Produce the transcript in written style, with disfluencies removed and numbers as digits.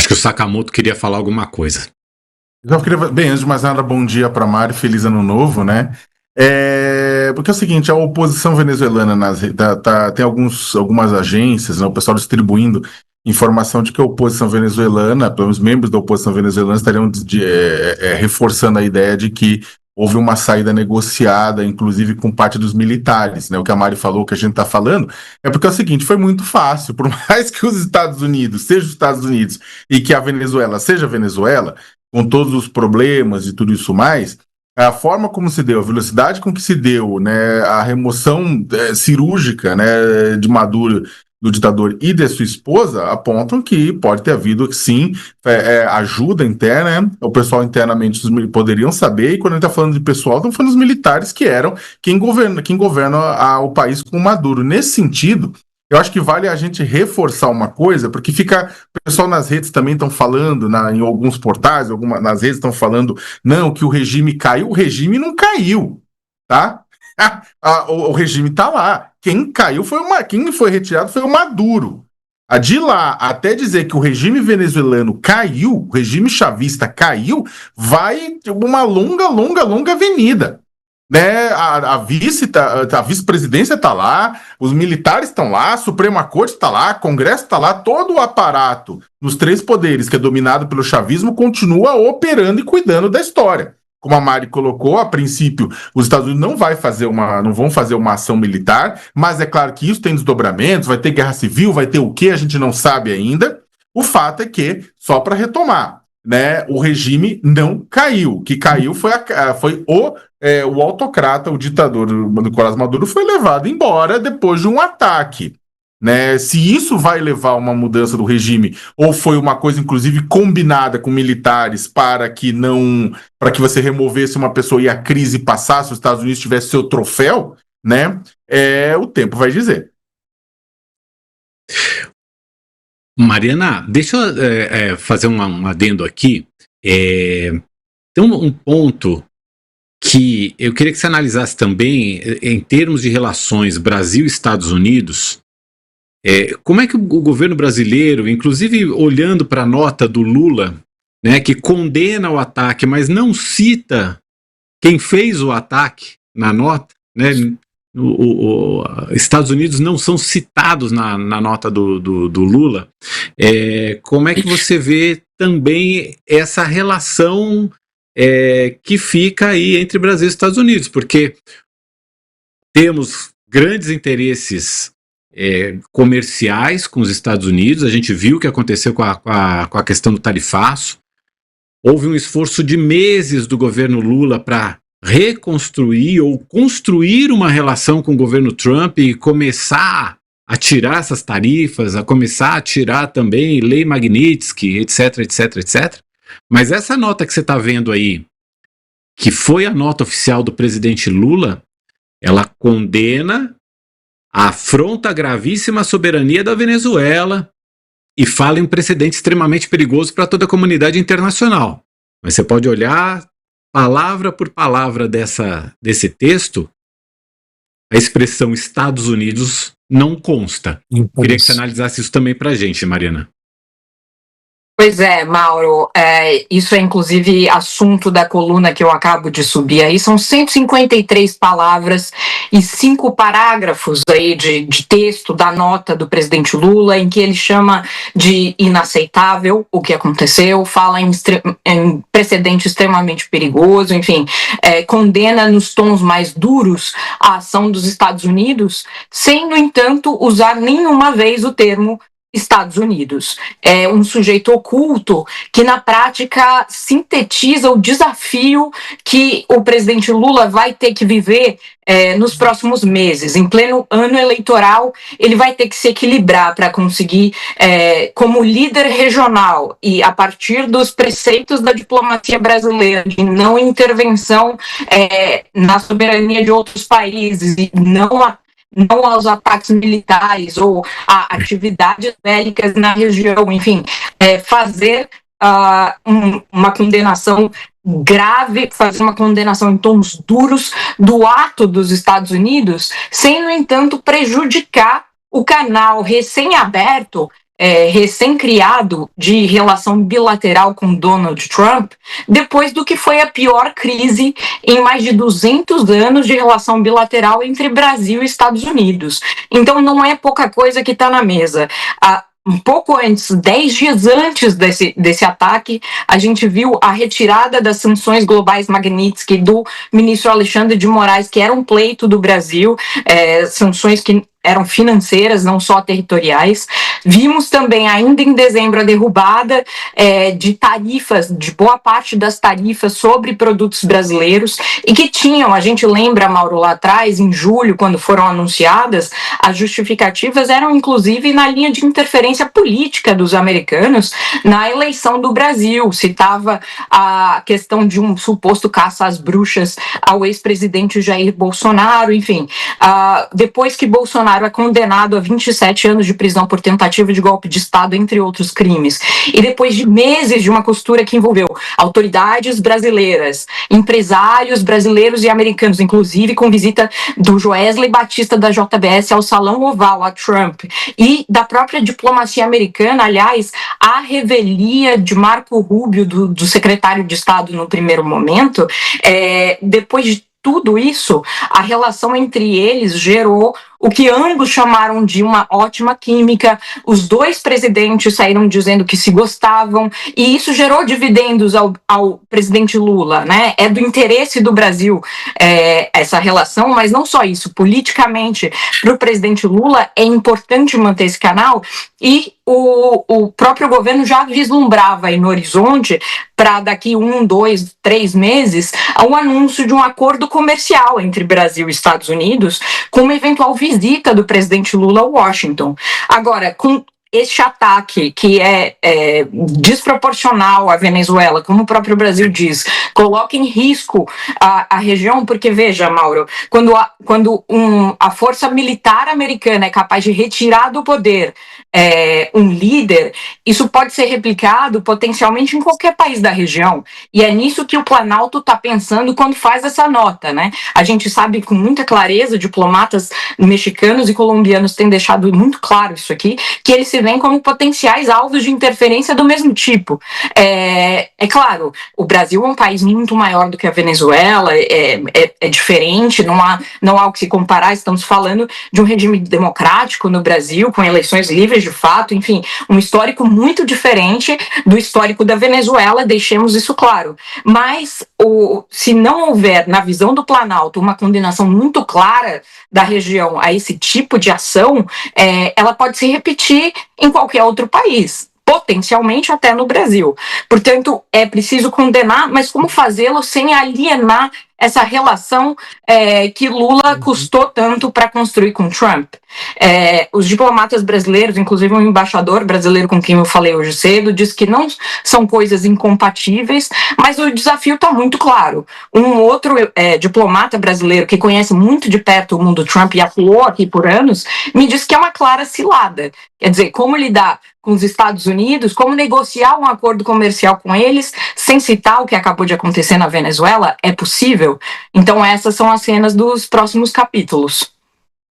Acho que o Sakamoto queria falar alguma coisa. Bem, antes de mais nada, bom dia para Mari, feliz ano novo, né? Porque é o seguinte, a oposição venezuelana tem algumas agências, né, o pessoal distribuindo informação de que a oposição venezuelana, pelo menos membros da oposição venezuelana, estariam reforçando a ideia de que houve uma saída negociada, inclusive com parte dos militares, né? O que a Mari falou, o que a gente está falando, é porque é o seguinte, foi muito fácil, por mais que os Estados Unidos sejam os Estados Unidos e que a Venezuela seja a Venezuela, com todos os problemas e tudo isso mais, a forma como se deu, a velocidade com que se deu, né, a remoção cirúrgica, né, de Maduro, do ditador e de sua esposa, apontam que pode ter havido, sim, ajuda interna, né? O pessoal internamente poderiam saber, e quando a gente está falando de pessoal, estamos falando dos militares que eram quem governa o país com Maduro. Nesse sentido, eu acho que vale a gente reforçar uma coisa, porque o pessoal nas redes também estão falando, em alguns portais, nas redes estão falando, não, que o regime caiu. O regime não caiu, tá? O regime está lá. Quem caiu quem foi retirado foi o Maduro. De lá até dizer que o regime venezuelano caiu, o regime chavista caiu, vai uma longa avenida. Né, a vice-presidência está lá, os militares estão lá, a Suprema Corte está lá, o Congresso está lá, todo o aparato nos três poderes que é dominado pelo chavismo continua operando e cuidando da história. Como a Mari colocou, a princípio, os Estados Unidos não vão fazer uma ação militar, mas é claro que isso tem desdobramentos, vai ter guerra civil, vai ter o quê, a gente não sabe ainda. O fato é que, só para retomar, né, o regime não caiu. O que caiu foi o autocrata, o ditador Nicolás Maduro foi levado embora depois de um ataque. Né? Se isso vai levar a uma mudança do regime, ou foi uma coisa, inclusive, combinada com militares para que você removesse uma pessoa e a crise passasse, os Estados Unidos tivesse seu troféu, né? O tempo vai dizer. Mariana, deixa eu fazer um adendo aqui. Tem um ponto que eu queria que você analisasse também em termos de relações Brasil e Estados Unidos. Como é que o governo brasileiro, inclusive olhando para a nota do Lula, né, que condena o ataque, mas não cita quem fez o ataque na nota, né? Estados Unidos não são citados na nota do Lula. Como é que você vê também essa relação que fica aí entre Brasil e Estados Unidos? Porque temos grandes interesses comerciais com os Estados Unidos, a gente viu o que aconteceu com a questão do tarifaço. Houve um esforço de meses do governo Lula para reconstruir ou construir uma relação com o governo Trump e começar a tirar essas tarifas, a começar a tirar também lei Magnitsky, etc, etc, etc. Mas essa nota que você está vendo aí, que foi a nota oficial do presidente Lula, ela condena a afronta gravíssima à soberania da Venezuela e fala em um precedente extremamente perigoso para toda a comunidade internacional. Mas você pode olhar palavra por palavra desse texto, a expressão Estados Unidos não consta. Queria que você analisasse isso também para a gente, Mariana. Pois é, Mauro, isso é inclusive assunto da coluna que eu acabo de subir aí, são 153 palavras e 5 parágrafos aí de texto da nota do presidente Lula, em que ele chama de inaceitável o que aconteceu, fala em precedente extremamente perigoso, enfim, condena nos tons mais duros a ação dos Estados Unidos, sem, no entanto, usar nenhuma vez o termo Estados Unidos. É um sujeito oculto que, na prática, sintetiza o desafio que o presidente Lula vai ter que viver nos próximos meses. Em pleno ano eleitoral, ele vai ter que se equilibrar para conseguir, como líder regional e a partir dos preceitos da diplomacia brasileira, de não intervenção na soberania de outros países e não aos ataques militares ou a atividades bélicas na região, enfim, fazer uma condenação grave, fazer uma condenação em tons duros do ato dos Estados Unidos, sem, no entanto, prejudicar o canal recém-aberto recém-criado de relação bilateral com Donald Trump, depois do que foi a pior crise em mais de 200 anos de relação bilateral entre Brasil e Estados Unidos. Então não é pouca coisa que está na mesa. Um pouco antes, 10 dias antes desse ataque, a gente viu a retirada das sanções globais Magnitsky do ministro Alexandre de Moraes, que era um pleito do Brasil, sanções que eram financeiras, não só territoriais. Vimos também, ainda em dezembro, a derrubada de tarifas, de boa parte das tarifas sobre produtos brasileiros, e que tinham, a gente lembra, Mauro, lá atrás, em julho, quando foram anunciadas, as justificativas eram, inclusive, na linha de interferência política dos americanos na eleição do Brasil. Citava a questão de um suposto caça às bruxas ao ex-presidente Jair Bolsonaro, enfim. Depois que Bolsonaro é condenado a 27 anos de prisão por tentativa de golpe de Estado, entre outros crimes. E depois de meses de uma costura que envolveu autoridades brasileiras, empresários brasileiros e americanos, inclusive com visita do Joesley Batista da JBS ao Salão Oval, a Trump, e da própria diplomacia americana, aliás, a revelia de Marco Rubio, do secretário de Estado no primeiro momento, depois de tudo isso, a relação entre eles gerou o que ambos chamaram de uma ótima química. Os dois presidentes saíram dizendo que se gostavam, e isso gerou dividendos ao presidente Lula, né? É do interesse do Brasil essa relação, mas não só isso. Politicamente, para o presidente Lula, é importante manter esse canal, e o próprio governo já vislumbrava aí no horizonte, para daqui 1, 2, 3 meses, um anúncio de um acordo comercial entre Brasil e Estados Unidos, com uma eventual visita do presidente Lula a Washington. Agora, com este ataque, que é desproporcional à Venezuela, como o próprio Brasil diz, coloca em risco a região, porque, veja, Mauro, quando a força militar americana é capaz de retirar do poder um líder, isso pode ser replicado potencialmente em qualquer país da região, e é nisso que o Planalto está pensando quando faz essa nota, né? A gente sabe com muita clareza, diplomatas mexicanos e colombianos têm deixado muito claro isso aqui, que eles se veem como potenciais alvos de interferência do mesmo tipo. É claro, o Brasil é um país muito maior do que a Venezuela, é diferente, não há o que se comparar. Estamos falando de um regime democrático no Brasil, com eleições livres de fato, enfim, um histórico muito diferente do histórico da Venezuela, deixemos isso claro. Mas se não houver, na visão do Planalto, uma condenação muito clara da região a esse tipo de ação, ela pode se repetir em qualquer outro país, potencialmente até no Brasil. Portanto, é preciso condenar, mas como fazê-lo sem alienar essa relação que Lula custou tanto para construir com Trump. Os diplomatas brasileiros, inclusive um embaixador brasileiro com quem eu falei hoje cedo, disse que não são coisas incompatíveis, mas o desafio está muito claro. Um outro diplomata brasileiro que conhece muito de perto o mundo Trump e atuou aqui por anos, me disse que é uma clara cilada. Quer dizer, como lidar com os Estados Unidos, como negociar um acordo comercial com eles, sem citar o que acabou de acontecer na Venezuela, é possível? Então essas são as cenas dos próximos capítulos.